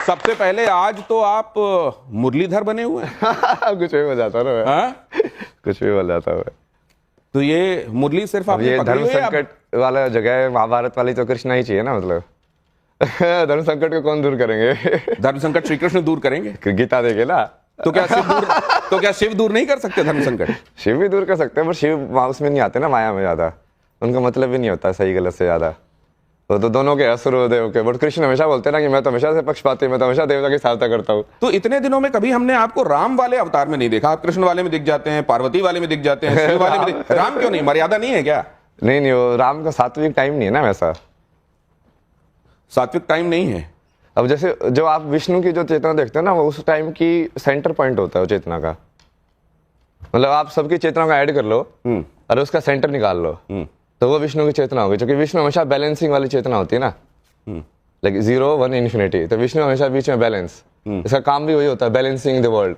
सबसे पहले आज तो आप मुरलीधर बने हुए हैं। कुछ भी बोल जाता ना मैं। कुछ भी बोल जाता मैं। तो ये मुरली सिर्फ अब आपने ये पकड़ी धर्म हुई है संकट वाला जगह है, महाभारत वाली तो कृष्णा ही चाहिए ना, मतलब धर्म संकट को कौन दूर करेंगे? धर्म संकट श्री कृष्ण दूर करेंगे। गीता देखे ना। तो क्या शिव दूर नहीं कर सकते धर्म संकट? शिव भी दूर कर सकते हैं, पर शिव उसमें नहीं आते ना, माया में ज्यादा। उनका मतलब भी नहीं होता सही गलत से ज्यादा। तो दोनों के असुर देव के, बट कृष्ण हमेशा बोलते हैं ना कि मैं तो हमेशा से पक्षपाती, मैं तो हमेशा देवता की सहायता करता हूँ। तो इतने दिनों में कभी हमने आपको राम वाले अवतार में नहीं देखा। आप कृष्ण वाले में दिख जाते हैं, पार्वती वाले में दिख जाते हैं, शिव वाले में राम क्यों नहीं? मर्यादा नहीं है क्या? नहीं, वो राम का सात्विक टाइम नहीं है ना वैसा। सात्विक टाइम नहीं है। अब जैसे जो आप विष्णु की जो चेतना देखते हैं ना, वो उस टाइम की सेंटर पॉइंट होता है वो चेतना का। मतलब आप सबकी चेतना को ऐड कर लो और उसका सेंटर निकाल लो, तो वो विष्णु की चेतना होगी। क्योंकि विष्णु हमेशा बैलेंसिंग वाली चेतना होती है ना, लाइक 0 1 इन्फिनिटी। तो विष्णु हमेशा बीच में बैलेंस, इसका काम भी वही होता है, बैलेंसिंग द वर्ल्ड।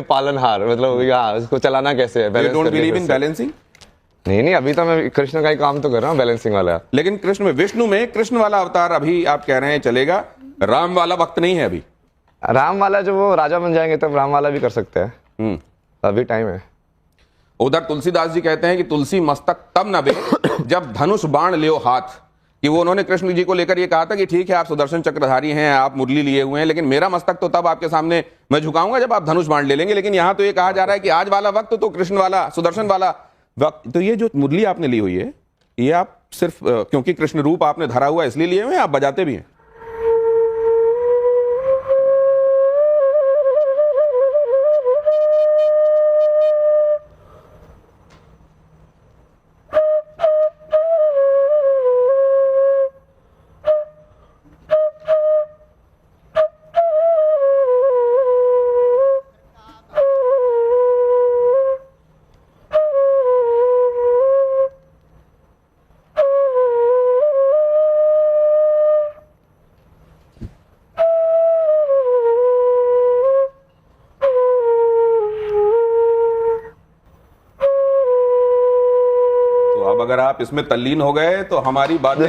पालनहार, मतलब इसको चलाना कैसे है। You don't believe in balancing? नहीं, अभी तो मैं कृष्ण का ही काम तो कर रहा हूँ, बैलेंसिंग वाला। लेकिन विष्णु में कृष्ण वाला अवतार अभी आप कह रहे हैं चलेगा, राम वाला वक्त नहीं है अभी। राम वाला जो वो राजा बन जाएंगे तब राम वाला भी कर सकते हैं, अभी टाइम है। उधर तुलसीदास जी कहते हैं कि तुलसी मस्तक तब न बे जब धनुष बाण लियो हाथ। कि वो उन्होंने कृष्ण जी को लेकर ये कहा था कि ठीक है आप सुदर्शन चक्रधारी हैं, आप मुरली लिए हुए हैं, लेकिन मेरा मस्तक तो तब आपके सामने मैं झुकाऊंगा जब आप धनुष बाण ले लेंगे। लेकिन यहां तो ये कहा जा रहा है कि आज वाला वक्त तो कृष्ण वाला, सुदर्शन वाला वक्त। तो ये जो मुरली आपने ली हुई है, ये आप सिर्फ क्योंकि कृष्ण रूप आपने धरा हुआ इसलिए लिए हुए हैं? आप बजाते भी हैं? अगर आप इसमें तल्लीन हो गए तो हमारी बातें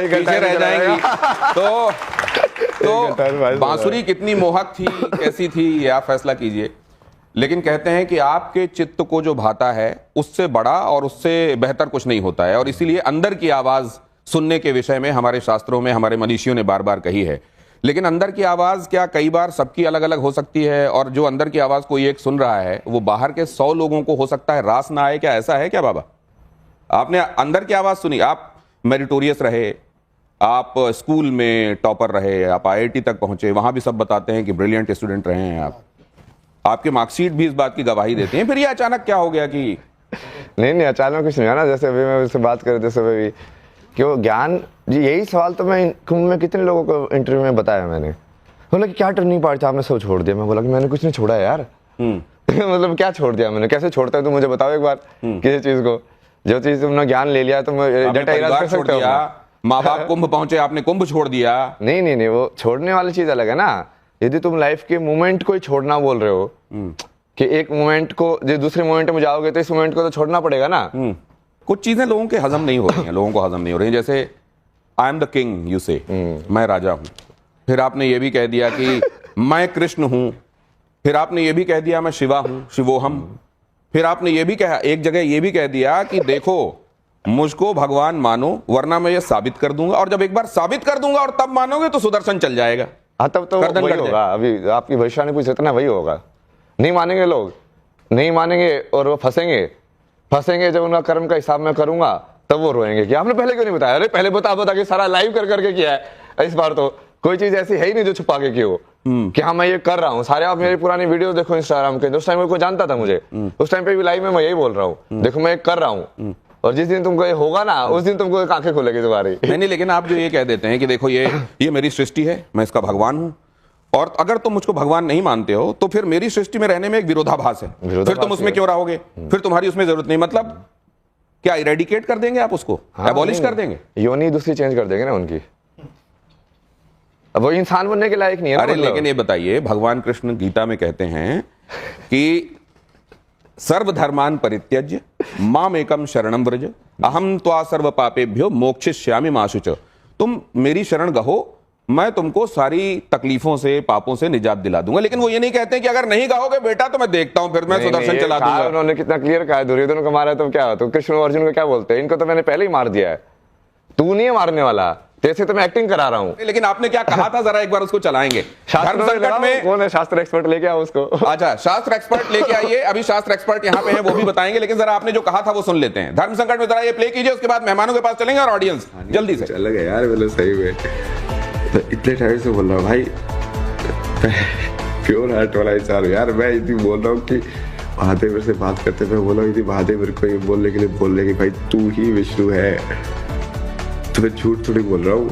पीछे रह जाएंगी। तो बांसुरी कितनी मोहक थी, कैसी थी, ये आप फैसला कीजिए। लेकिन कहते हैं कि आपके चित्त को जो भाता है उससे बड़ा और उससे बेहतर कुछ नहीं होता है, और इसीलिए अंदर की आवाज सुनने के विषय में हमारे शास्त्रों में हमारे मनीषियों ने बार बार कही है। लेकिन अंदर की आवाज क्या कई बार सबकी अलग अलग हो सकती है, और जो अंदर की आवाज कोई एक सुन रहा है वो बाहर के 100 लोगों को हो सकता है रास ना आए। क्या ऐसा है क्या बाबा? आपने अंदर की आवाज सुनी, आप मेरिटोरियस रहे, आप स्कूल में टॉपर रहे, आप IIT तक पहुंचे, वहां भी सब बताते हैं कि ब्रिलियंट स्टूडेंट रहे हैं आप, आपके मार्कशीट भी इस बात की गवाही देती हैं। फिर ये अचानक क्या हो गया कि नहीं अचानक कुछ नहीं है ना। जैसे अभी मैं उससे बात कर रहे थे सुबह भी कि वो ज्ञान जी, यही सवाल तो मैं कुंभ में कितने लोगों को इंटरव्यू में बताया मैंने। बोला कि क्या टर्निंग पॉइंट था, आपने सब छोड़ दिया? मैं बोला कि मैंने कुछ नहीं छोड़ा है यार। मतलब क्या छोड़ दिया मैंने? कैसे छोड़ता है तो मुझे बताओ एक बार किसी चीज को। जो चीज तुमने ज्ञान ले लिया तो परिवार छोड़ दिया, माँ बाप कुंभ पहुंचे, आपने कुंभ छोड़ दिया। नहीं, वो छोड़ने वाली चीज अलग है ना। यदि तुम लाइफ के मोमेंट को ही छोड़ना बोल रहे हो कि एक मोमेंट को जो दूसरे मोमेंट में जाओगे तो इस मोमेंट को तो छोड़ना पड़ेगा ना। कुछ चीजें लोगों के हजम नहीं हो रही हैं, लोगों को हजम नहीं हो रही हैं। जैसे I am the king, you से, मैं राजा हूं। फिर आपने ये भी कह दिया कि मैं कृष्ण हूं। फिर आपने ये भी कह दिया मैं शिवा हूं, शिवोहम। फिर आपने ये भी कहा, एक जगह ये भी कह दिया कि देखो मुझको भगवान मानो वरना मैं ये साबित कर दूंगा, और जब एक बार साबित कर दूंगा और तब मानोगे तो सुदर्शन चल जाएगा। हाँ, तब तो वही होगा। अभी आपकी भविष्यवाणी पूछ रहे थे ना, वही होगा। नहीं मानेंगे लोग, नहीं मानेंगे और वो फंसेंगे। जब उनका कर्म का हिसाब मैं करूंगा तब वो रोएंगे कि आपने पहले क्यों नहीं बताया। अरे पहले बता के सारा लाइव कर करके किया है। इस बार तो कोई चीज ऐसी है ही नहीं जो छुपा के की हो कि हाँ मैं ये कर रहा हूँ। सारे आप मेरी पुरानी वीडियो देखो इंस्टाग्राम के, उस टाइम कोई जानता था मुझे? उस टाइम पे भी लाइव में मैं यही बोल रहा हूँ, देखो मैं कर रहा हूँ, और जिस दिन तुमको ये होगा ना उस दिन तुमको आंखें खुलेगी तुम्हारी। नहीं, लेकिन आप जो ये कह देते हैं कि देखो ये मेरी सृष्टि है, मैं इसका भगवान हूँ, और अगर तुम मुझको भगवान नहीं मानते हो तो फिर मेरी सृष्टि में रहने में एक विरोधाभास है, फिर तुम उसमें क्यों रहोगे? फिर तुम्हारी उसमें जरूरत नहीं। मतलब क्या इरेडिकेट कर देंगे आप उसको? एबॉलिश कर देंगे? योनि दूसरी चेंज कर देंगे ना उनकी। अब वो इंसान बनने के लायक नहीं है। अरे लेकिन ये बताइए, भगवान कृष्ण गीता में कहते हैं कि सर्वधर्मान परित्यज्य माम एकम शरणम व्रज अहम त्वा सर्व पापेभ्यो मोक्षयिष्यामि मा शुच। तुम मेरी शरण गहो, मैं तुमको सारी तकलीफों से पापों से निजात दिला दूंगा। लेकिन वो ये नहीं कहते कि अगर नहीं गाओगे बेटा तो मैं देखता हूं, फिर मैं सुदर्शन चला दूंगा। उन्होंने कितना क्लियर कहा है, दुर्योधन को मारा तो क्या, तो कृष्ण और अर्जुन को क्या बोलते हैं, इनको तो मैंने पहले ही मार दिया है, तू नहीं है मारने वाला, जैसे तो मैं एक्टिंग करा रहा हूं। लेकिन आपने क्या कहा था, जरा एक बार उसको चलाएंगे। धर्म संकट में कौन है शास्त्र एक्सपर्ट, लेके आओ उसको। अच्छा, शास्त्र एक्सपर्ट लेके आइए, अभी शास्त्र एक्सपर्ट यहाँ पे हैं, वो भी बताएंगे। लेकिन जरा आपने जो कहा था वो सुन लेते हैं। धर्म संकट में जरा ये प्ले कीजिए, उसके बाद मेहमानों के पास चलेंगे और ऑडियंस जल्दी से। चल गया यार, मतलब सही में तो इतने टाइम से बोल रहा हूँ भाई, प्योर हार्ट वाला इंसान यार। मैं इतनी बोल रहा हूँ कि महादेव से बात करते मैं बोला यदि महादेव मेरे को ये बोलने के लिए बोल रहे कि भाई तू ही विष्णु है, तो मैं झूठ थोड़ी बोल रहा हूँ।